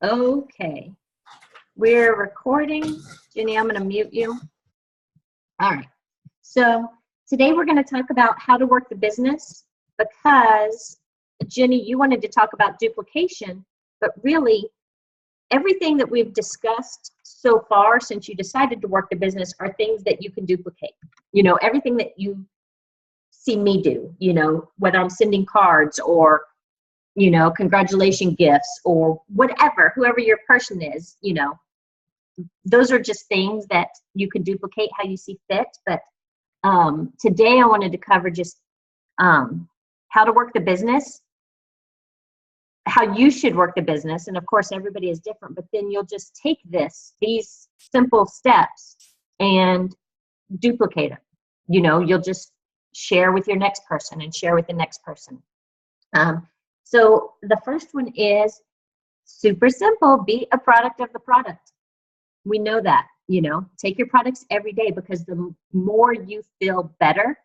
Okay, we're recording. Jenny, I'm going to mute you. All right, so today we're going to talk about how to work the business because, Jenny, you wanted to talk about duplication, but really everything that we've discussed so far since you decided to work the business are things that you can duplicate. You know, everything that you see me do, you know, whether I'm sending cards or, you know, congratulation gifts or whatever, whoever your person is, you know, those are just things that you can duplicate how you see fit. But today I wanted to cover just how to work the business, how you should work the business. And of course, everybody is different, but then you'll just take these simple steps and duplicate them. You know, you'll just share with your next person and share with the next person. So the first one is super simple. Be a product of the product. We know that, you know, take your products every day because the more you feel better,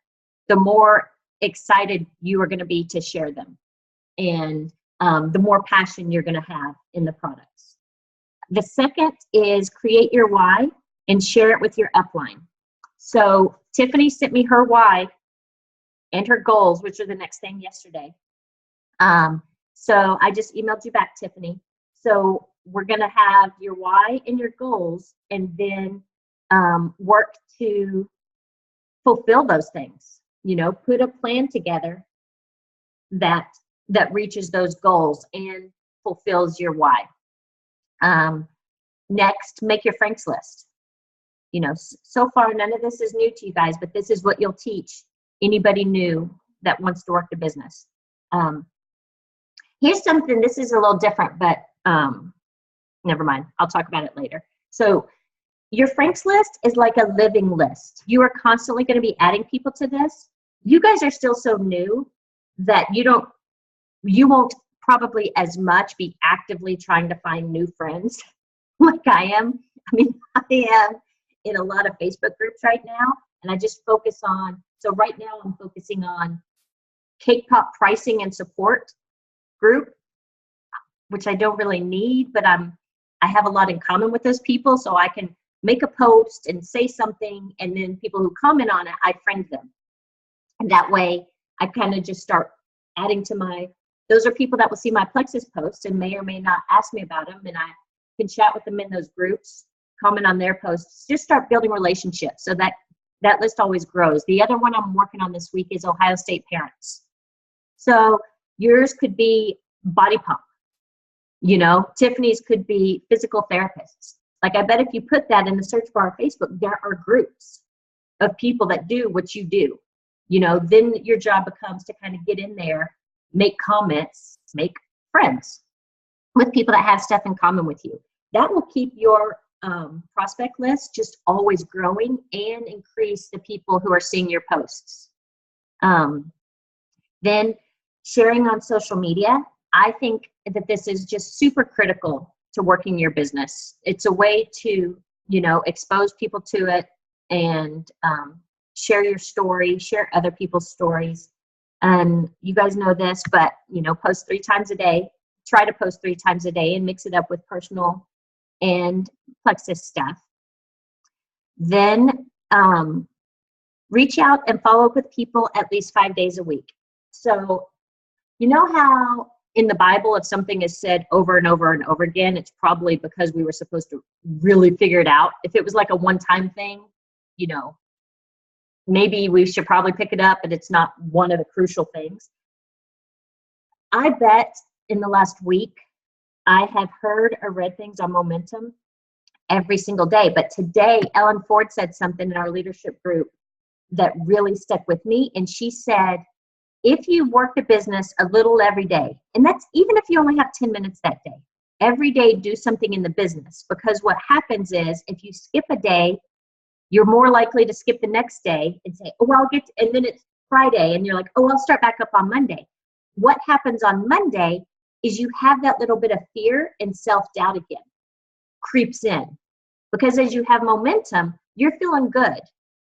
the more excited you are going to be to share them. And the more passion you're going to have in the products. The second is create your why and share it with your upline. So Tiffany sent me her why and her goals, which are the next thing yesterday. So I just emailed you back, Tiffany. So we're going to have your why and your goals and then work to fulfill those things. You know, put a plan together that reaches those goals and fulfills your why. Next, make your Frank's list. You know, so far, none of this is new to you guys, but this is what you'll teach anybody new that wants to work the business. Here's something, this is a little different, but never mind. I'll talk about it later. So your Frank's list is like a living list. You are constantly going to be adding people to this. You guys are still so new that you won't probably as much be actively trying to find new friends like I am. I mean, I am in a lot of Facebook groups right now, and I just focus on, so right now I'm focusing on Cake Pop pricing and support group, which I don't really need, but I have a lot in common with those people, so I can make a post and say something, and then people who comment on it, I friend them. And that way, I kind of just start adding to those are people that will see my Plexus posts and may or may not ask me about them, and I can chat with them in those groups, comment on their posts, just start building relationships so that list always grows. The other one I'm working on this week is Ohio State parents. So yours could be Body Pump, you know, Tiffany's could be physical therapists. Like, I bet if you put that in the search bar of Facebook, there are groups of people that do what you do. You know, then your job becomes to kind of get in there, make comments, make friends with people that have stuff in common with you. That will keep your prospect list just always growing and increase the people who are seeing your posts. Then sharing on social media. I think that this is just super critical to working your business. It's a way to, you know, expose people to it and share your story, share other people's stories. And you guys know this, but, you know, post 3 times a day. Try to post 3 times a day and mix it up with personal and Plexus stuff. Then reach out and follow up with people at least 5 days a week. So you know how in the Bible, if something is said over and over and over again, it's probably because we were supposed to really figure it out. If it was like a one-time thing, you know, maybe we should probably pick it up, but it's not one of the crucial things. I bet in the last week, I have heard or read things on momentum every single day. But today, Ellen Ford said something in our leadership group that really stuck with me. And she said, if you work the business a little every day, and that's even if you only have 10 minutes that day, every day do something in the business. Because what happens is if you skip a day, you're more likely to skip the next day and say, oh, I'll get to, and then it's Friday and you're like, oh, I'll start back up on Monday. What happens on Monday is you have that little bit of fear and self-doubt again creeps in. Because as you have momentum, you're feeling good.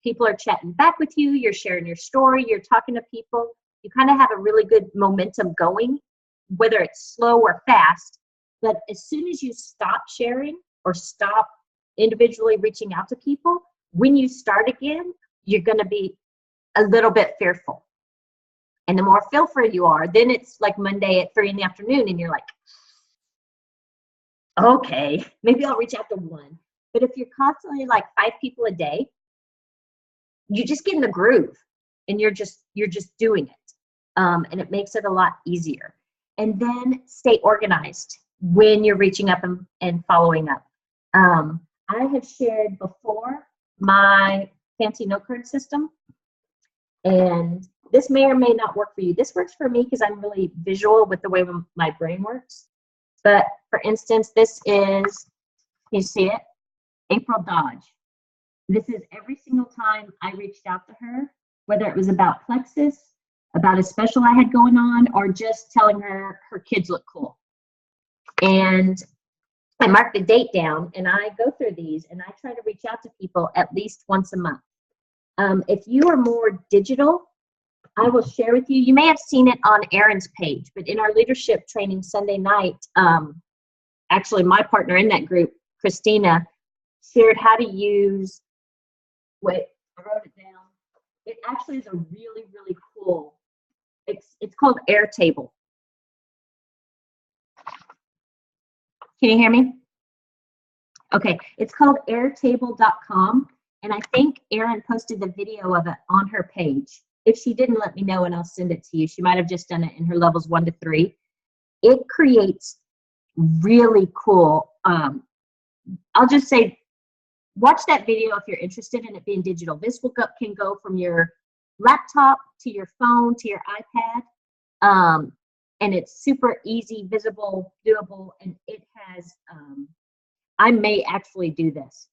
People are chatting back with you. You're sharing your story. You're talking to people. You kind of have a really good momentum going. whether it's slow or fast, but as soon as you stop sharing or stop individually reaching out to people, when you start again, you're going to be a little bit fearful. And the more fearful you are, then it's like Monday at 3 in the afternoon and you're like, okay, maybe I'll reach out to one. But if you're constantly like 5 people a day, you just get in the groove and you're just doing it. And it makes it a lot easier. And then stay organized when you're reaching up and following up. I have shared before my fancy note card system, and this may or may not work for you. This works for me because I'm really visual with the way my brain works. But for instance, this is, you see it? April Dodge. This is every single time I reached out to her, whether it was about Plexus, about a special I had going on, or just telling her her kids look cool. And I mark the date down and I go through these and I try to reach out to people at least once a month. If you are more digital, I will share with you. You may have seen it on Erin's page, but in our leadership training Sunday night, actually my partner in that group, Christina, shared how to use, wait, I wrote it down. It actually is a really, really cool, it's called Airtable. Can you hear me? Okay, it's called airtable.com, and I think Erin posted the video of it on her page. If she didn't, let me know and I'll send it to you. She might have just done it in her levels 1 to 3. It creates really cool, I'll just say, watch that video if you're interested in it being digital. This can go from your laptop to your phone to your iPad. And it's super easy, visible, doable, and it has, I may actually do this.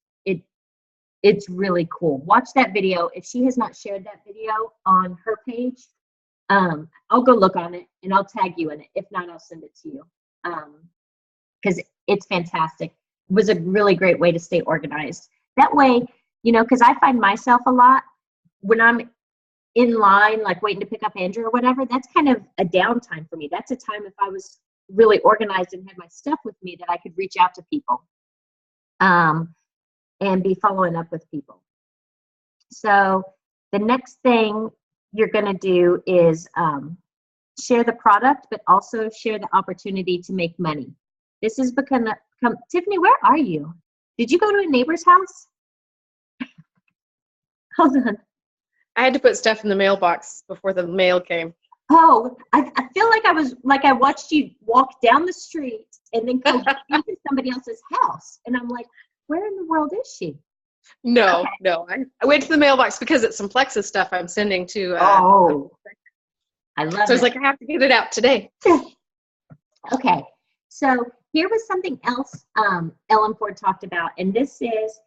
It's really cool. Watch that video. If she has not shared that video on her page, I'll go look on it and I'll tag you in it. If not, I'll send it to you. Because it's fantastic. It was a really great way to stay organized. That way, you know, because I find myself a lot when I'm in line, like waiting to pick up Andrew or whatever, that's kind of a downtime for me. That's a time if I was really organized and had my stuff with me that I could reach out to people and be following up with people. So the next thing you're going to do is share the product, but also share the opportunity to make money. This is Tiffany, where are you? Did you go to a neighbor's house? Hold on. I had to put stuff in the mailbox before the mail came. Oh, I feel like I watched you walk down the street and then go into somebody else's house. And I'm like, where in the world is she? No, okay. No. I went to the mailbox because it's some Plexus stuff I'm sending to. I love it. So I was like, I have to get it out today. Okay. So here was something else Ellen Ford talked about. And this is,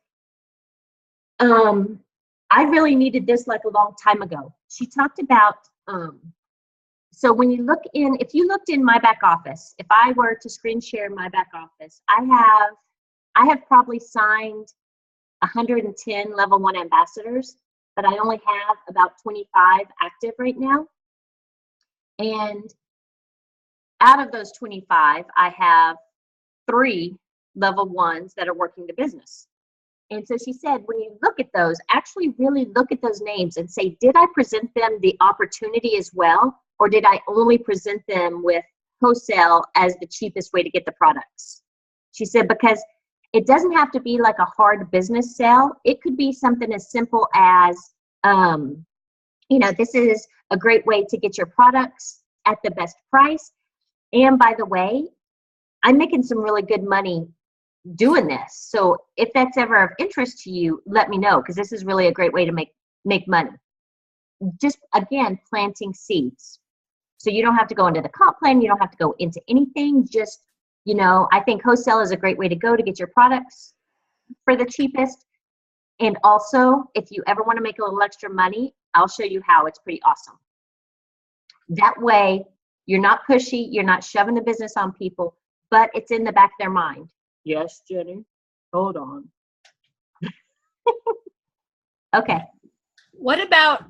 I really needed this like a long time ago. She talked about, so when you if you looked in my back office, if I were to screen share my back office, I have probably signed 110 level 1 ambassadors, but I only have about 25 active right now. And out of those 25, I have 3 level 1s that are working the business. And so she said, when you look at those, actually really look at those names and say, did I present them the opportunity as well? Or did I only present them with wholesale as the cheapest way to get the products? She said, because it doesn't have to be like a hard business sell. It could be something as simple as, you know, this is a great way to get your products at the best price. And by the way, I'm making some really good money doing this. So if that's ever of interest to you, let me know, because this is really a great way to make money. Just, again, planting seeds. So you don't have to go into the comp plan. You don't have to go into anything. Just, you know, I think wholesale is a great way to go to get your products for the cheapest. And also, if you ever want to make a little extra money, I'll show you how. It's pretty awesome. That way, you're not pushy. You're not shoving the business on people, but it's in the back of their mind. Yes, Jenny. Hold on. Okay. What about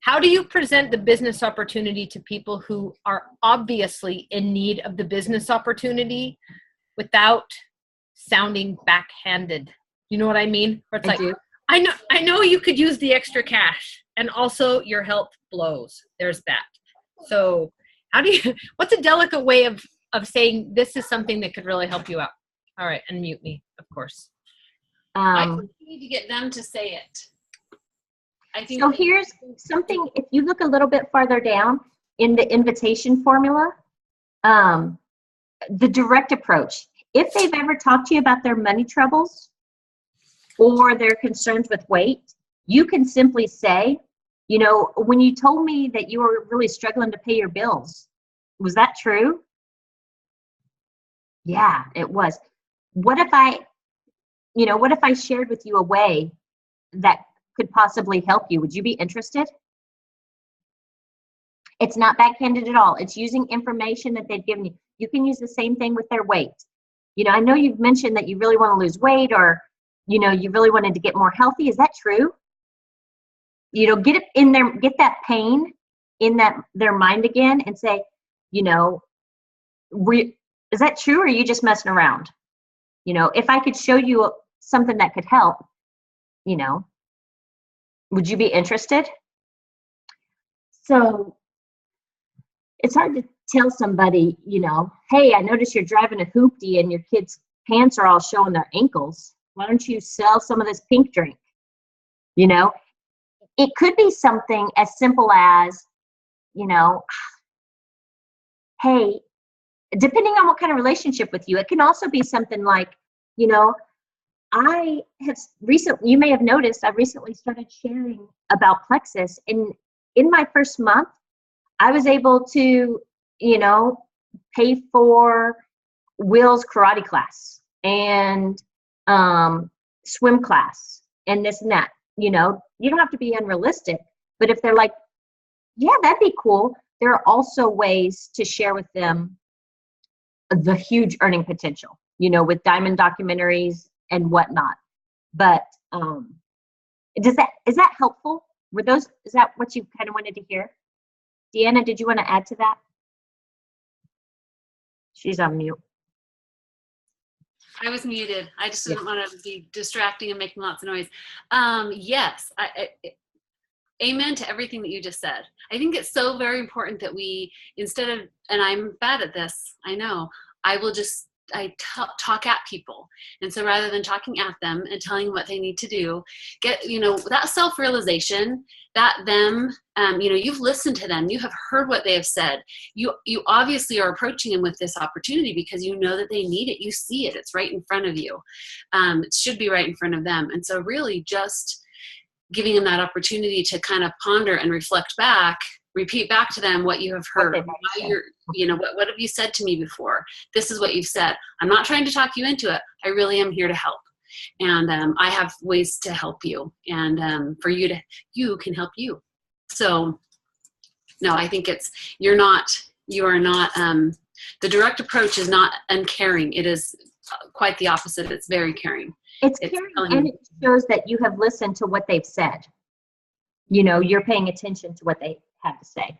How do you present the business opportunity to people who are obviously in need of the business opportunity without sounding backhanded? You know what I mean? Where it's I like, do. I know you could use the extra cash, and also your health blows. There's that. So how do you, what's a delicate way of saying this is something that could really help you out? All right, unmute me, of course. I think you need to get them to say it. I think So here's something, if you look a little bit farther down in the invitation formula, the direct approach, if they've ever talked to you about their money troubles or their concerns with weight, you can simply say, you know, when you told me that you were really struggling to pay your bills, was that true? Yeah, it was. What if I shared with you a way that could possibly help you? Would you be interested? It's not backhanded at all. It's using information that they've given you. You can use the same thing with their weight. You know, I know you've mentioned that you really want to lose weight, or, you know, you really wanted to get more healthy. Is that true? You know, get it in there, get that pain in their mind again and say, you know, is that true, or are you just messing around? You know, if I could show you something that could help, you know, would you be interested? So it's hard to tell somebody, you know, hey, I noticed you're driving a hoopty and your kids' pants are all showing their ankles. Why don't you sell some of this pink drink? You know, it could be something as simple as, you know, hey, depending on what kind of relationship with you, it can also be something like, you know, I have recently, you may have noticed, I've recently started sharing about Plexus. And in my first month, I was able to, you know, pay for Will's karate class and swim class and this and that. You know, you don't have to be unrealistic, but if they're like, yeah, that'd be cool, there are also ways to share with them the huge earning potential, you know, with diamond documentaries and whatnot. But is that helpful? Is that what you kind of wanted to hear? Deanna, did you want to add to that? She's on mute. I was muted. I just didn't want to be distracting and making lots of noise. Yes, amen to everything that you just said. I think it's so very important that we, instead of, and I'm bad at this, I know, I talk at people. And so rather than talking at them and telling them what they need to do, get, you know, that self-realization that them, you know, you've listened to them, you have heard what they have said. You obviously are approaching them with this opportunity because you know that they need it. You see it, it's right in front of you. It should be right in front of them. And so really just giving them that opportunity to kind of ponder and reflect back, repeat back to them what you have heard. Why you're, you know, what have you said to me before? This is what you've said. I'm not trying to talk you into it. I really am here to help. And I have ways to help you. And for you can help you. So no, I think you are not, the direct approach is not uncaring. It is quite the opposite. It's very caring. It's caring, and it shows that you have listened to what they've said. You know, you're paying attention to what they have to say.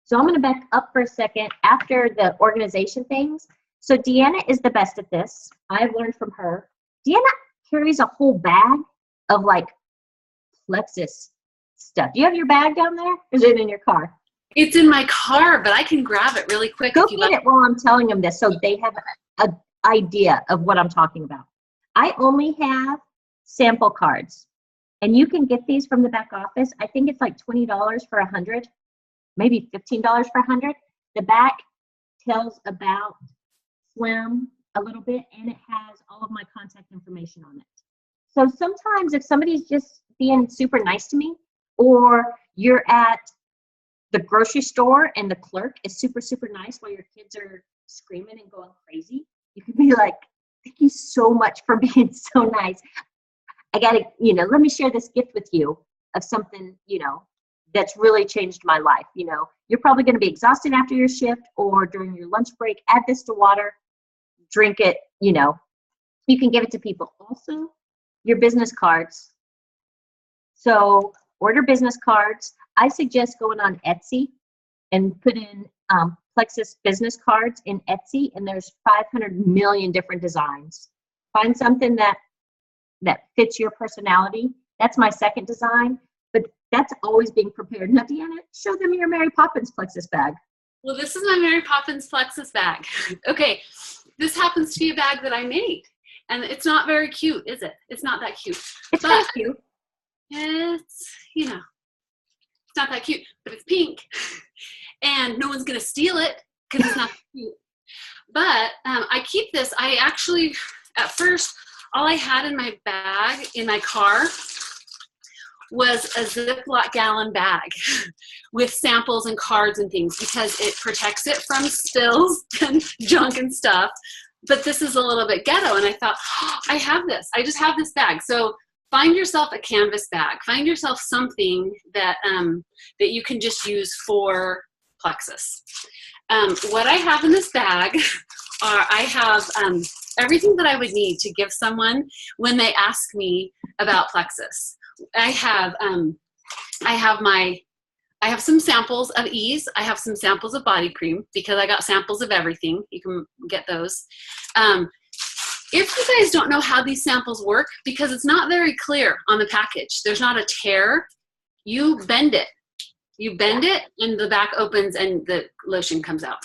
So I'm going to back up for a second after the organization things. So Deanna is the best at this. I've learned from her. Deanna carries a whole bag of like Plexus stuff. Do you have your bag down there? Or is it in your car? It's in my car, but I can grab it really quick. Go get it while I'm telling them this so they have an idea of what I'm talking about. I only have sample cards, and you can get these from the back office. I think it's like $20 for 100, maybe $15 for 100. The back tells about Slim a little bit, and it has all of my contact information on it. So sometimes if somebody's just being super nice to me, or you're at the grocery store and the clerk is super, super nice while your kids are screaming and going crazy, you can be like, thank you so much for being so nice. I got to, you know, let me share this gift with you of something, you know, that's really changed my life. You know, you're probably going to be exhausted after your shift or during your lunch break. Add this to water, drink it, you know. You can give it to people. Also, your business cards. So order business cards. I suggest going on Etsy and put in Plexus business cards in Etsy, and there's 500 million different designs. Find something that fits your personality. That's my second design, but that's always being prepared. Now, Deanna, show them your Mary Poppins Plexus bag. Well, this is my Mary Poppins Plexus bag. Okay, this happens to be a bag that I made, and it's not very cute, is it? It's not that cute. It's kind of cute. It's, you know, it's not that cute, but it's pink, and no one's gonna steal it because it's not cute. But I keep this. I actually, at first, all I had in my bag in my car was a Ziploc gallon bag with samples and cards and things because it protects it from spills and junk and stuff. But this is a little bit ghetto, and I thought, oh, I have this. I just have this bag. So find yourself a canvas bag. Find yourself something that that you can just use for Plexus. What I have in this bag are I have everything that I would need to give someone when they ask me about Plexus. I have some samples of Ease. I have some samples of body cream because I got samples of everything. You can get those. If you guys don't know how these samples work, because it's not very clear on the package, there's not a tear, you bend it. You bend it and the back opens and the lotion comes out.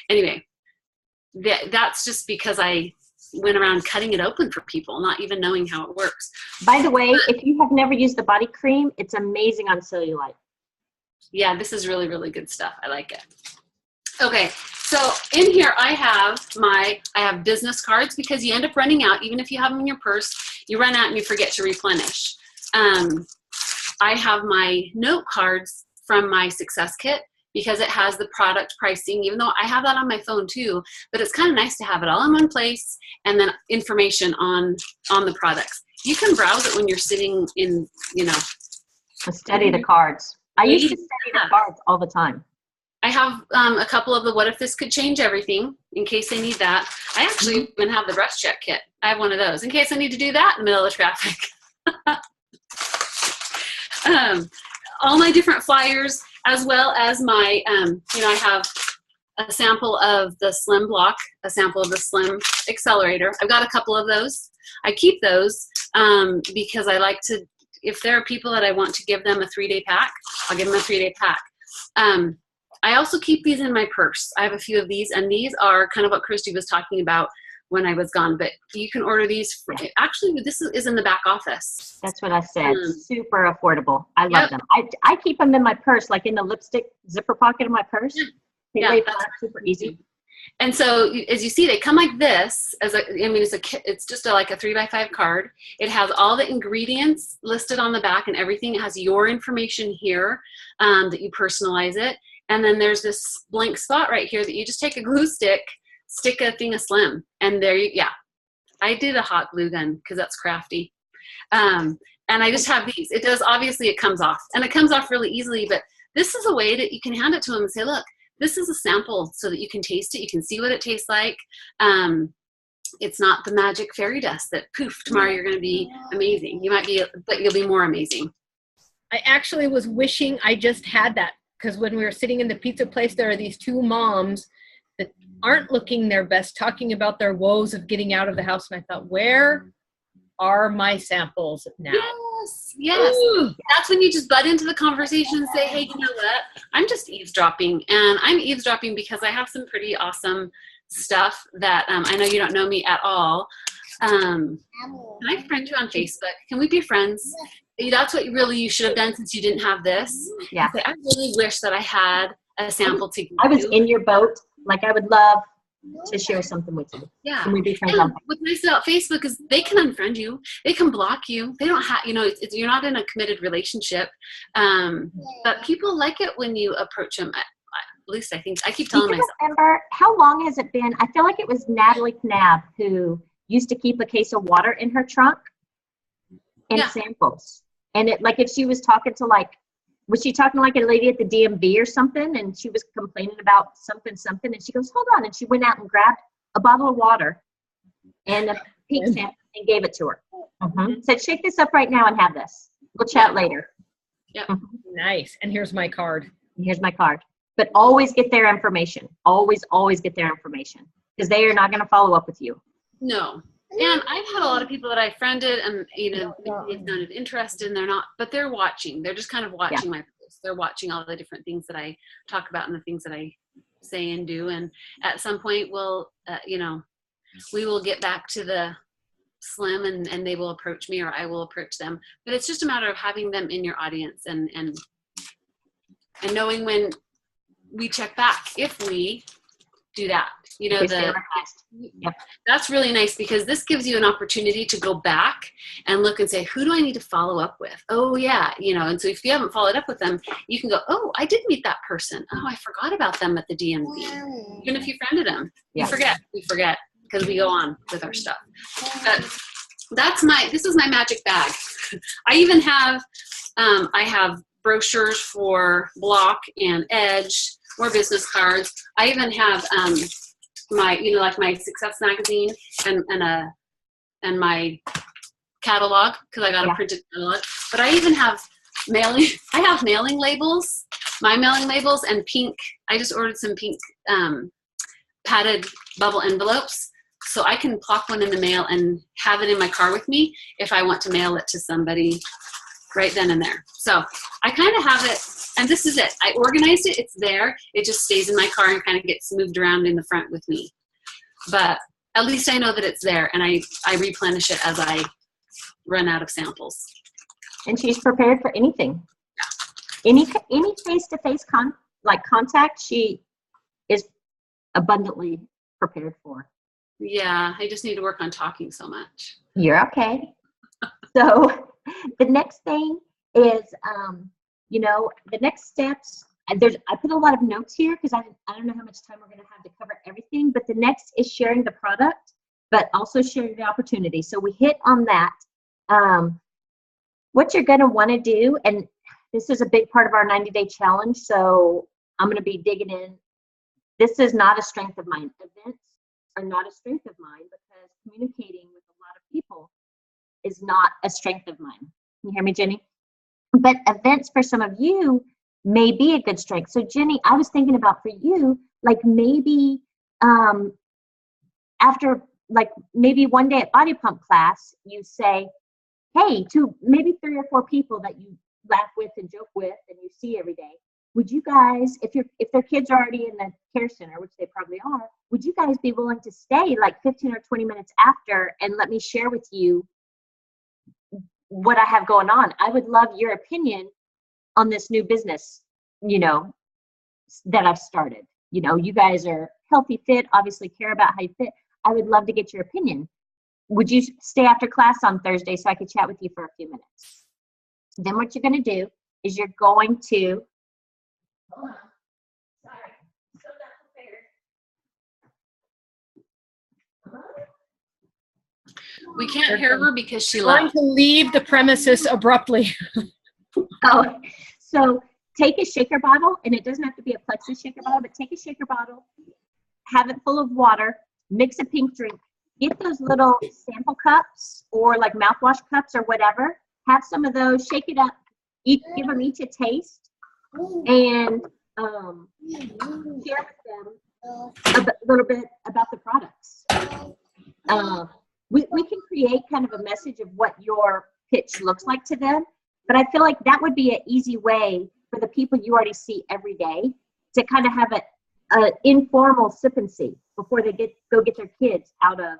Anyway, that's just because I went around cutting it open for people, not even knowing how it works. By the way, if you have never used the body cream, it's amazing on cellulite. Yeah, this is really, really good stuff. I like it. Okay, so in here I have business cards because you end up running out. Even if you have them in your purse, you run out and you forget to replenish. I have my note cards from my Success Kit because it has the product pricing, even though I have that on my phone too, but it's kind of nice to have it all in one place and then information on the products. You can browse it when you're sitting in, you know. Study the cards. I used to study the cards all the time. I have a couple of the What If This Could Change Everything in case they need that. I actually even have the Breast Check Kit. I have one of those in case I need to do that in the middle of traffic. All my different flyers, as well as my, I have a sample of the Slim Block, a sample of the Slim Accelerator. I've got a couple of those. I keep those because I like to, if there are people that I want to give them a 3-day pack, I'll give them a 3-day pack. I also keep these in my purse. I have a few of these, and these are kind of what Christy was talking about when I was gone, but you can order these. Actually, this is in the back office. That's what I said. Super affordable. I love them. I keep them in my purse, like in the lipstick zipper pocket of my purse. They lay flat, super easy. And so, as you see, they come like this. It's just like a 3x5 card. It has all the ingredients listed on the back and everything. It has your information here that you personalize it. And then there's this blank spot right here that you just take a glue stick, stick a thing of Slim, and there you, I did a hot glue gun because that's crafty. And I just have these. It does, obviously it comes off, and it comes off really easily, but this is a way that you can hand it to them and say, look, this is a sample so that you can taste it. You can see what it tastes like. It's not the magic fairy dust that poof, tomorrow you're going to be amazing. You might be, but you'll be more amazing. I actually was wishing I just had that, because when we were sitting in the pizza place, there are these two moms that aren't looking their best, talking about their woes of getting out of the house. And I thought, where are my samples now? Yes. Ooh. That's when you just butt into the conversation and say, hey, you know what? I'm just eavesdropping. And I'm eavesdropping because I have some pretty awesome stuff that I know you don't know me at all. Can I friend you on Facebook? Can we be friends? That's what really you should have done since you didn't have this. Yeah. I really wish that I had a sample to give I was you. in your boat. Like, I would love to share something with you. Yeah. Can we be friends? And what's nice about Facebook is they can unfriend you. They can block you. They don't have, you're not in a committed relationship. But people like it when you approach them. At least I think, I keep telling myself. Remember, how long has it been? I feel like it was Natalie Knabb who used to keep a case of water in her trunk and samples. And it, like, if she was talking to, like, was she talking like a lady at the DMV or something, and she was complaining about something, and she goes, hold on, and she went out and grabbed a bottle of water and a pink sample and gave it to her. Said, shake this up right now and have this. We'll chat later. Nice. And here's my card. Here's my card. But always get their information. Always, always get their information, because they are not going to follow up with you. No. And I've had a lot of people that I friended and, maybe it's not of interest and they're not, but they're watching. They're just kind of watching my posts. They're watching all the different things that I talk about and the things that I say and do. And at some point we'll, we will get back to the slim and they will approach me or I will approach them. But it's just a matter of having them in your audience and knowing when we check back, if we do that. That's really nice, because this gives you an opportunity to go back and look and say, who do I need to follow up with? Oh yeah, and so if you haven't followed up with them, you can go, oh, I did meet that person. Oh, I forgot about them at the DMV. Even if you friended them, we forget because we go on with our stuff. But this is my magic bag. I even have, I have brochures for Block and Edge, more business cards. I even have, my like my success magazine and my catalog, because I got a printed catalog. But I even have mailing labels, my mailing labels, and pink. I just ordered some pink padded bubble envelopes, so I can plop one in the mail and have it in my car with me if I want to mail it to somebody right then and there. So I kind of have it, and this is it. I organized it. It's there. It just stays in my car and kind of gets moved around in the front with me. But at least I know that it's there, and I replenish it as I run out of samples. And she's prepared for anything. Any face-to-face contact, she is abundantly prepared for. Yeah, I just need to work on talking so much. You're okay. So the next thing is, the next steps. I put a lot of notes here because I don't know how much time we're going to have to cover everything. But the next is sharing the product, but also sharing the opportunity. So we hit on that. What you're going to want to do, and this is a big part of our 90-day challenge. So I'm going to be digging in. This is not a strength of mine. Events are not a strength of mine because communicating with a lot of people is not a strength of mine. Can you hear me, Jenny? But events for some of you may be a good strength. So Jenny, I was thinking about for you, like maybe after, like maybe one day at body pump class, you say, hey, to maybe 3 or 4 people that you laugh with and joke with and you see every day, would you guys, if their kids are already in the care center, which they probably are, would you guys be willing to stay like 15 or 20 minutes after and let me share with you what I have going on? I would love your opinion on this new business, that I've started. You guys are healthy, fit, obviously care about how you fit. I would love to get your opinion. Would you stay after class on Thursday so I could chat with you for a few minutes? Then what you're going to do is you're going to, hold on, sorry, I'm so not prepared. We can't hear her because she Going left. to leave the premises abruptly. Oh, so take a shaker bottle, and it doesn't have to be a Plexus shaker bottle, but take a shaker bottle, have it full of water, mix a pink drink, get those little sample cups or like mouthwash cups or whatever, have some of those, shake it up, give them each a taste, and share with them a little bit about the products. We can create kind of a message of what your pitch looks like to them, but I feel like that would be an easy way for the people you already see every day to kind of have an informal sip and see before they go get their kids out of,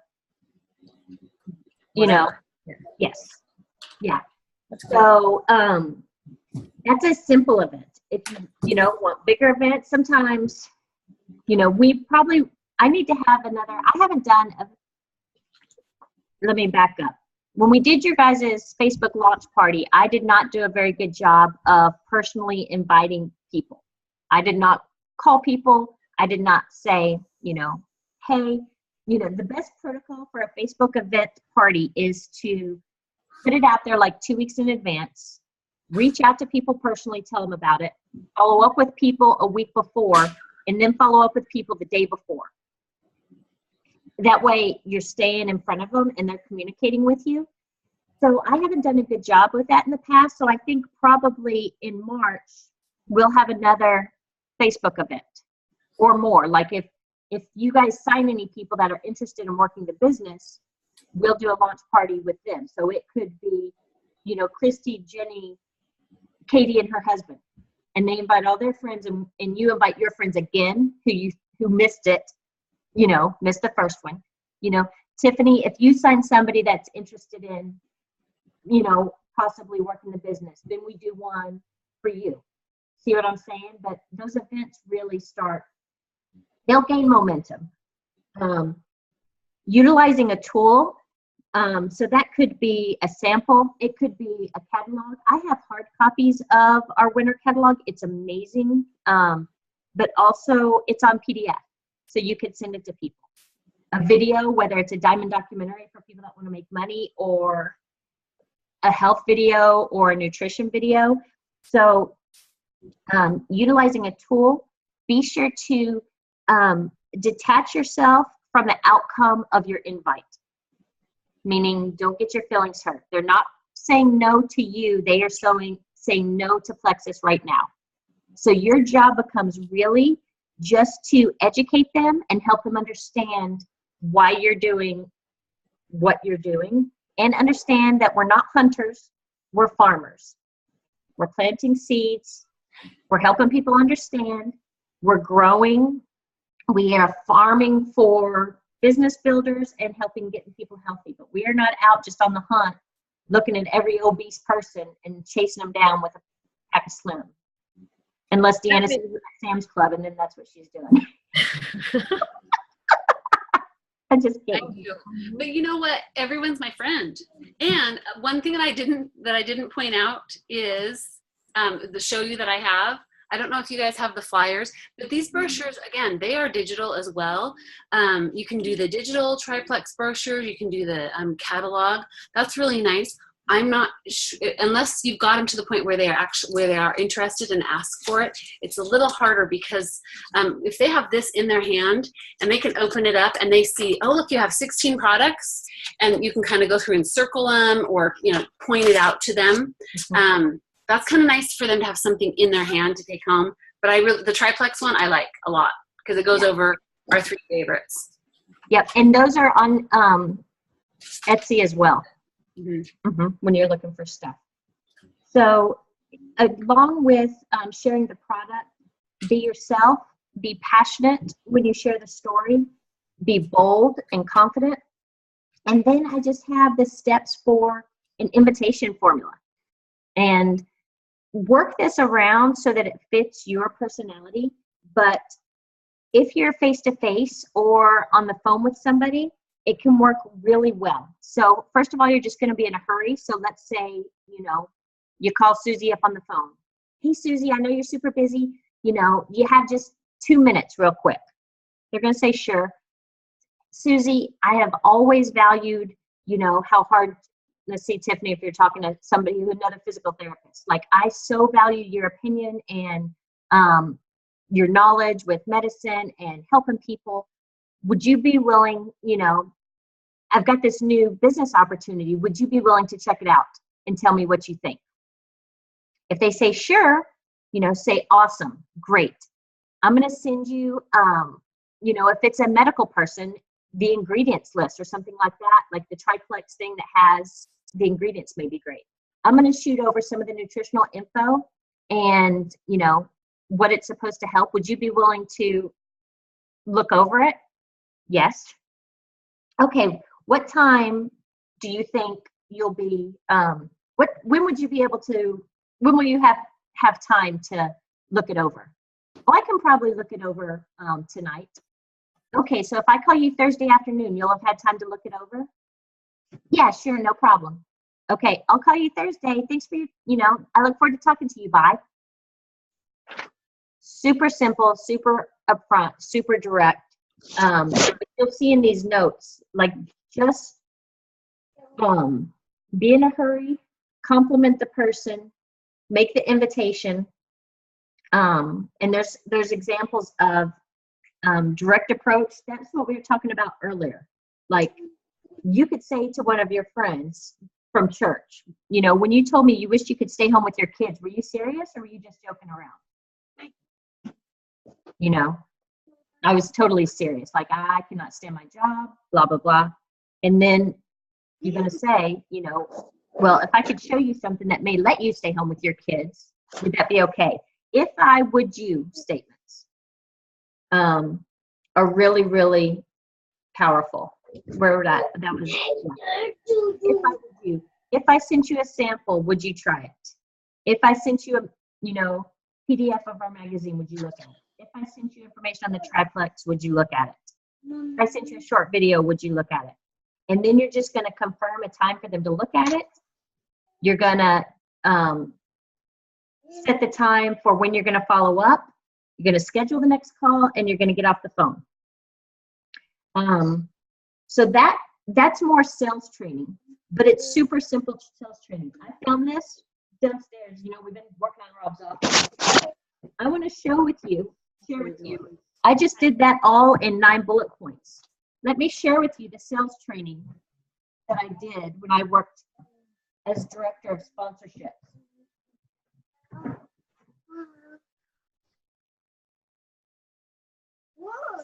yes. Yeah. So that's a simple event. If you want bigger events, sometimes, I need to have another, I haven't done let me back up. When we did your guys' Facebook launch party, I did not do a very good job of personally inviting people. I did not call people. I did not say, hey, the best protocol for a Facebook event party is to put it out there like 2 weeks in advance, reach out to people personally, tell them about it, follow up with people a week before, and then follow up with people the day before. That way you're staying in front of them and they're communicating with you. So I haven't done a good job with that in the past. So I think probably in March, we'll have another Facebook event or more. Like if you guys sign any people that are interested in working the business, we'll do a launch party with them. So it could be, you know, Christy, Jenny, Katie, and her husband. And they invite all their friends, and you invite your friends again who missed it, you know, missed the first one. You know, Tiffany, if you sign somebody that's interested in, you know, possibly working the business, then we do one for you. See what I'm saying? But those events really start, they'll gain momentum. Utilizing a tool, so that could be a sample, it could be a catalog. I have hard copies of our winter catalog. It's amazing, but also it's on PDF, so you could send it to people. A video, whether it's a diamond documentary for people that want to make money, or a health video or a nutrition video. So utilizing a tool, be sure to detach yourself from the outcome of your invite. Meaning, don't get your feelings hurt. They're not saying no to you. They are saying no to Plexus right now. So your job becomes really just to educate them and help them understand why you're doing what you're doing, and understand that we're not hunters, we're farmers. We're planting seeds. We're helping people understand. We're growing. We are farming for business builders and helping getting people healthy. But we are not out just on the hunt looking at every obese person and chasing them down with a pack of Slim. Unless Deanna sees them at Sam's Club, and then that's what she's doing. I'm just kidding. I do. But you know what? Everyone's my friend. And one thing that I didn't point out is the show you that I have. I don't know if you guys have the flyers, but these brochures, again, they are digital as well. You can do the digital triplex brochure. You can do the catalog. That's really nice. I'm not unless you've got them to the point where they are interested and ask for it. It's a little harder because if they have this in their hand and they can open it up and they see, oh look, you have 16 products, and you can kind of go through and circle them, or point it out to them. That's kind of nice for them to have something in their hand to take home. But the triplex one I like a lot because it goes over our 3 favorites. Yep, and those are on Etsy as well. When you're looking for stuff. So along with sharing the product, be yourself, be passionate when you share the story, be bold and confident. And then I just have the steps for an invitation formula. And work this around so that it fits your personality. But if you're face-to-face or on the phone with somebody, it can work really well. So first of all, you're just going to be in a hurry. So let's say, you call Susie up on the phone. Hey, Susie, I know you're super busy. You have just 2 minutes real quick. They're going to say, sure. Susie, I have always valued, how hard, let's see, Tiffany, if you're talking to somebody, another physical therapist, like I so value your opinion and your knowledge with medicine and helping people. Would you be willing, I've got this new business opportunity. Would you be willing to check it out and tell me what you think? If they say, sure, say, awesome, great. I'm going to send you, if it's a medical person, the ingredients list or something like that, like the triplex thing that has the ingredients may be great. I'm going to shoot over some of the nutritional info and, what it's supposed to help. Would you be willing to look over it? Yes. Okay. What time do you think you'll be, when would you be able to, when will you have time to look it over? Oh, I can probably look it over tonight. Okay. So if I call you Thursday afternoon, you'll have had time to look it over? Yeah, sure. No problem. Okay. I'll call you Thursday. Thanks for I look forward to talking to you. Bye. Super simple, super upfront, super direct. You'll see in these notes, like just be in a hurry, compliment the person, make the invitation. And there's examples of direct approach. That's what we were talking about earlier. Like you could say to one of your friends, from church. You know, when you told me you wished you could stay home with your kids, were you serious or were you just joking around? You know, I was totally serious. Like, I cannot stand my job, blah, blah, blah. And then you're going to say, you know, well, if I could show you something that may let you stay home with your kids, would that be okay? If I would you statements are really, really powerful. Where would that was, if I would you, if I sent you a sample, would you try it? If I sent you a, you know, PDF of our magazine, would you look at it? If I sent you information on the triplex, would you look at it? If I sent you a short video, would you look at it? And then you're just going to confirm a time for them to look at it. You're going to set the time for when you're going to follow up. You're going to schedule the next call, and you're going to get off the phone. So that's more sales training, but it's super simple sales training. I found this downstairs. You know, we've been working on Rob's office. I want to share with you. I just did that all in 9 bullet points. Let me share with you the sales training that I did when I worked as director of sponsorship.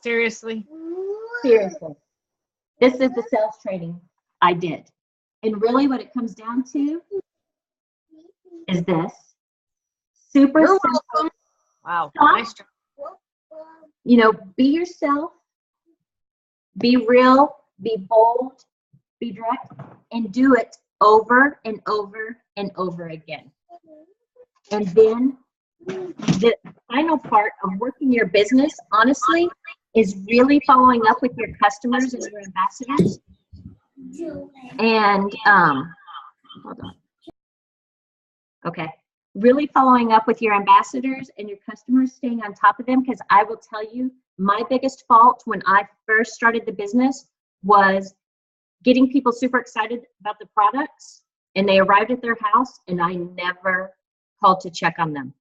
Seriously? Seriously. This is the sales training I did. And really what it comes down to is this. Super You're simple. welcome. Wow. Stop. Nice job. You know, be yourself, be real, be bold, be direct, and do it over and over and over again. And then the final part of working your business, honestly, is really following up with your customers and your ambassadors. And, hold on. Okay. Really following up with your ambassadors and your customers, staying on top of them, because I will tell you, my biggest fault when I first started the business was getting people super excited about the products, and they arrived at their house, and I never called to check on them.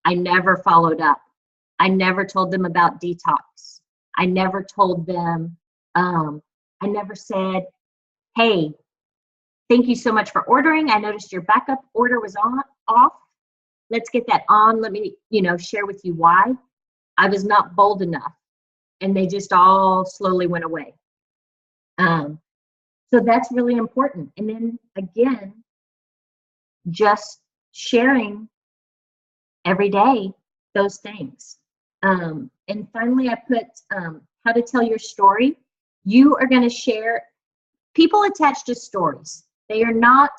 I never followed up. I never told them about detox. I never told them, I never said, hey, thank you so much for ordering. I noticed your backup order was off. Let's get that on. Let me, you know, share with you why. I was not bold enough, and they just all slowly went away. So that's really important. And then again, just sharing every day those things. And finally, I put how to tell your story. You are going to share. People attach to stories. They are not.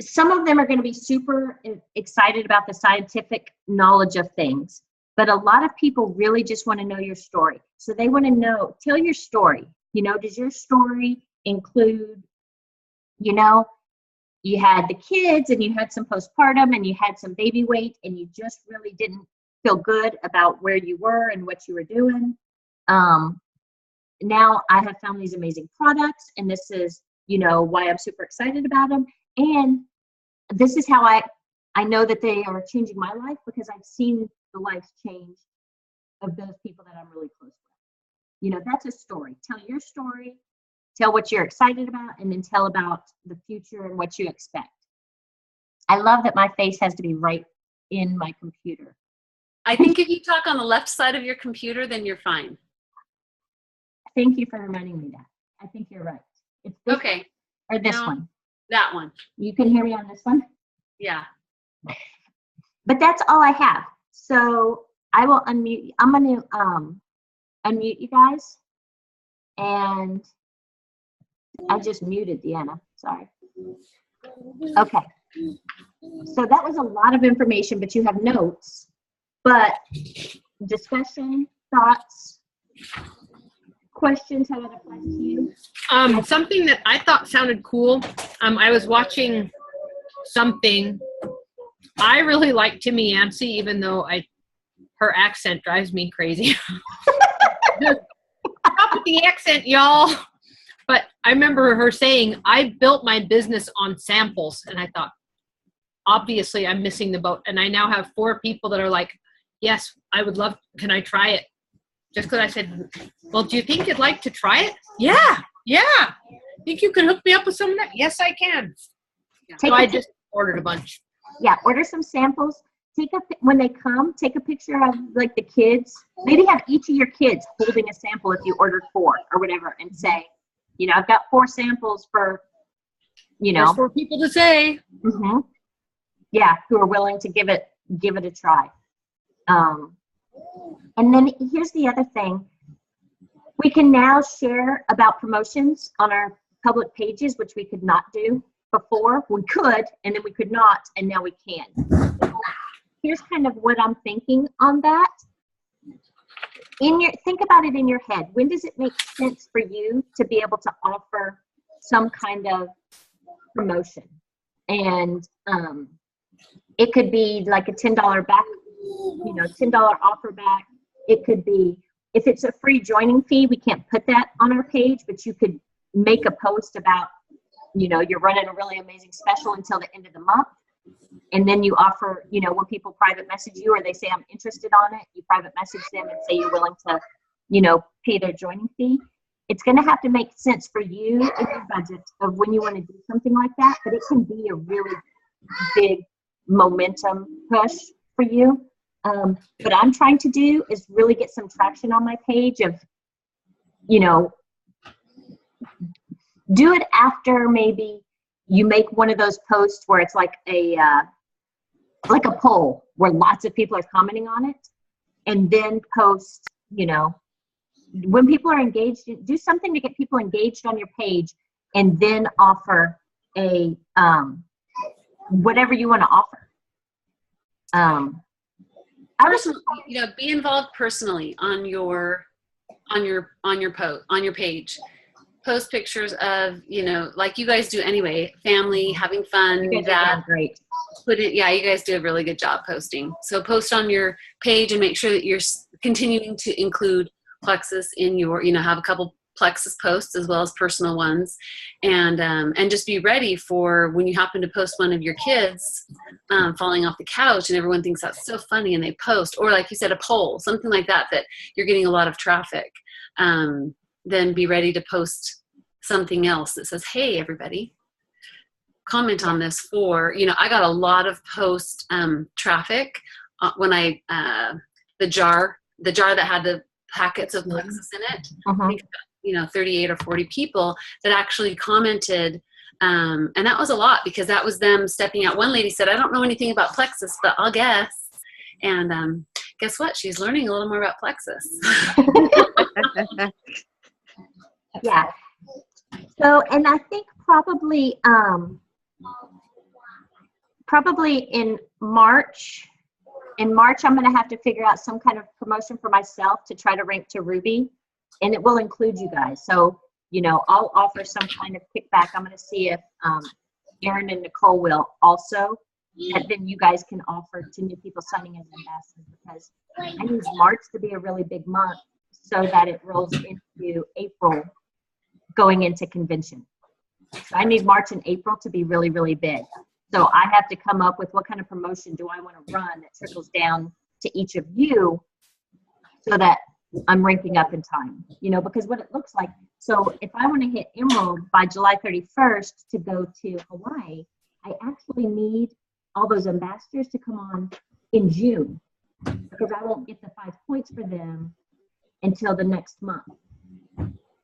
Some of them are going to be super excited about the scientific knowledge of things, but a lot of people really just want to know your story. So they want to know, tell your story. You know, does your story include, you know, you had the kids and you had some postpartum and you had some baby weight and you just really didn't feel good about where you were and what you were doing. Now I have found these amazing products, and this is, you know, why I'm super excited about them. And this is how I know that they are changing my life, because I've seen the lives change of those people that I'm really close with. You know, that's a story. Tell your story, tell what you're excited about, and then tell about the future and what you expect. I love that my face has to be right in my computer. I think if you talk on the left side of your computer, then you're fine. Thank you for reminding me that. I think you're right. It's this Okay. or this No. one. That one. You can hear me on this one? Yeah. But that's all I have. So I will unmute. I'm going to unmute you guys. And I just muted Deanna. Sorry. Okay. So that was a lot of information, but you have notes. But discussion, thoughts, questions, how it applies to you? Something that I thought sounded cool. I was watching something. I really like Timmy Yancey, even though her accent drives me crazy. Stop with the accent, y'all. But I remember her saying, I built my business on samples. And I thought, obviously, I'm missing the boat. And I now have 4 people that are like, yes, I would love, can I try it? Just because I said, well, do you think you'd like to try it? Yeah. Think you can hook me up with some of that? Yes, I can. Take So I a just ordered a bunch. Yeah, order some samples. When they come, take a picture of like the kids. Maybe have each of your kids holding a sample if you ordered 4 or whatever, and say, I've got 4 samples for, There's 4 people to say. mhm. Yeah, who are willing to give it a try. And then here's the other thing. We can now share about promotions on our public pages, which we could not do before. We could, and then we could not, and now we can. Here's kind of what I'm thinking on that. Think about it in your head. When does it make sense for you to be able to offer some kind of promotion? And it could be like a $10 back, $10 offer back. It could be, if it's a free joining fee, we can't put that on our page, but you could make a post about, you're running a really amazing special until the end of the month. And then you offer, when people private message you or they say, I'm interested on it, you private message them and say you're willing to, pay their joining fee. It's going to have to make sense for you in your budget of when you want to do something like that, but it can be a really big momentum push for you. What I'm trying to do is really get some traction on my page of, do it after maybe you make one of those posts where it's like a poll where lots of people are commenting on it, and then post, when people are engaged, do something to get people engaged on your page, and then offer a, whatever you want to offer. Personally, be involved personally on your page. Post pictures of, like you guys do anyway, family, having fun. You guys are doing great. You guys do a really good job posting. So post on your page and make sure that you're continuing to include Plexus in your, have a couple Plexus posts as well as personal ones, and just be ready for when you happen to post one of your kids falling off the couch and everyone thinks that's so funny and they post, or like you said, a poll, something like that you're getting a lot of traffic. Then be ready to post something else that says, hey, everybody, comment on this for, I got a lot of post traffic when the jar that had the packets of Plexus in it. Uh-huh. I think, 38 or 40 people that actually commented. And that was a lot because that was them stepping out. One lady said, I don't know anything about Plexus, but I'll guess. And guess what? She's learning a little more about Plexus. Yeah. So, and I think probably in March, I'm going to have to figure out some kind of promotion for myself to try to rank to Ruby, and it will include you guys. So, I'll offer some kind of kickback. I'm going to see if Erin and Nicole will also, and then you guys can offer to new people signing as ambassadors, because I need March to be a really big month so that it rolls into April going into convention. So I need March and April to be really, really big. So I have to come up with what kind of promotion do I want to run that trickles down to each of you so that I'm ranking up in time, because what it looks like. So if I want to hit Emerald by July 31st to go to Hawaii, I actually need all those ambassadors to come on in June, because I won't get the 5 points for them until the next month.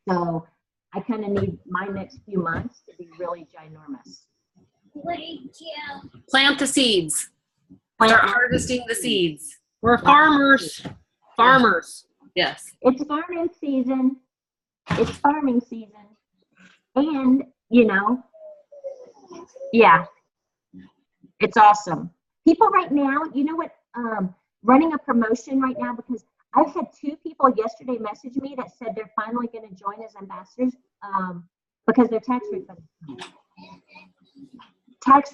So I kind of need my next few months to be really ginormous. Plant the seeds. Start harvesting the seeds. We're farmers. Farmers. Yes. It's farming season. And, yeah, it's awesome. People right now, running a promotion right now, because I've had 2 people yesterday message me that said they're finally going to join as ambassadors because their tax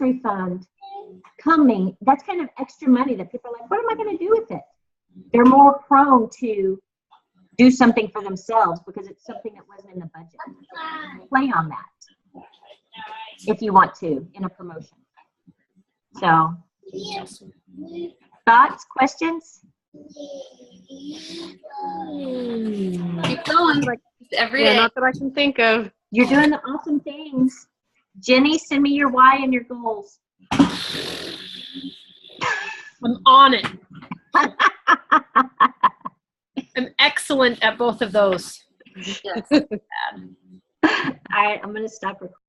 refund coming. That's kind of extra money that people are like, what am I going to do with it? They're more prone to do something for themselves because it's something that wasn't in the budget. Play on that if you want to in a promotion. So, thoughts, questions? Keep going. Every day. Not that I can think of. You're doing awesome things. Jenny, send me your why and your goals. I'm on it. I'm excellent at both of those. Yes. All right, I'm going to stop recording.